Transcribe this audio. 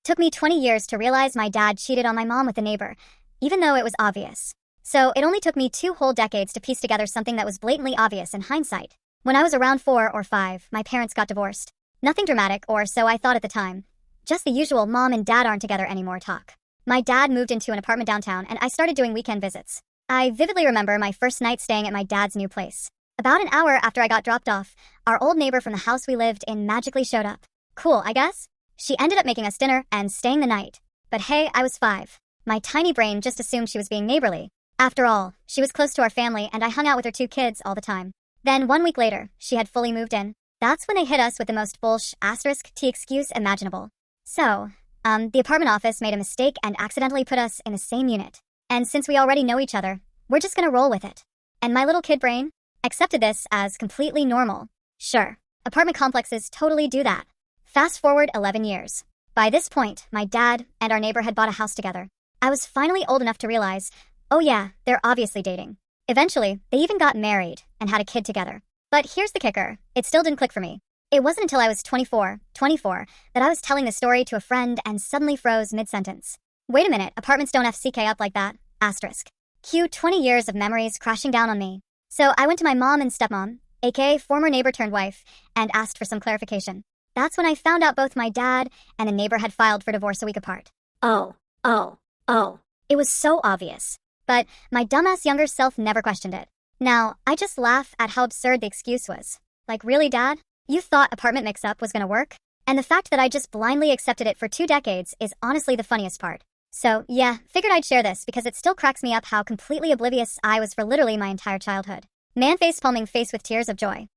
Took me 20 years to realize my dad cheated on my mom with a neighbor, even though it was obvious. So it only took me 2 whole decades to piece together something that was blatantly obvious in hindsight. When I was around 4 or 5, my parents got divorced. Nothing dramatic, or so I thought at the time. Just the usual mom and dad aren't together anymore talk. My dad moved into an apartment downtown and I started doing weekend visits. I vividly remember my first night staying at my dad's new place. About an hour after I got dropped off, our old neighbor from the house we lived in magically showed up. Cool, I guess? She ended up making us dinner and staying the night. But hey, I was 5. My tiny brain just assumed she was being neighborly. After all, she was close to our family and I hung out with her 2 kids all the time. Then 1 week later, she had fully moved in. That's when they hit us with the most **T excuse imaginable. So, the apartment office made a mistake and accidentally put us in the same unit. And since we already know each other, we're just gonna roll with it. And my little kid brain accepted this as completely normal. Sure, apartment complexes totally do that. Fast forward 11 years. By this point, my dad and our neighbor had bought a house together. I was finally old enough to realize, oh yeah, they're obviously dating. Eventually, they even got married and had a kid together. But here's the kicker, it still didn't click for me. It wasn't until I was 24, that I was telling the story to a friend and suddenly froze mid-sentence. Wait a minute, apartments don't FCK up like that, asterisk. Cue 20 years of memories crashing down on me. So I went to my mom and stepmom, aka former neighbor turned wife, and asked for some clarification. That's when I found out both my dad and the neighbor had filed for divorce a week apart. Oh. It was so obvious. But my dumbass younger self never questioned it. Now, I just laugh at how absurd the excuse was. Like, really, Dad? You thought apartment mix-up was gonna work? And the fact that I just blindly accepted it for 2 decades is honestly the funniest part. So, yeah, figured I'd share this because it still cracks me up how completely oblivious I was for literally my entire childhood. Man face palming face with tears of joy.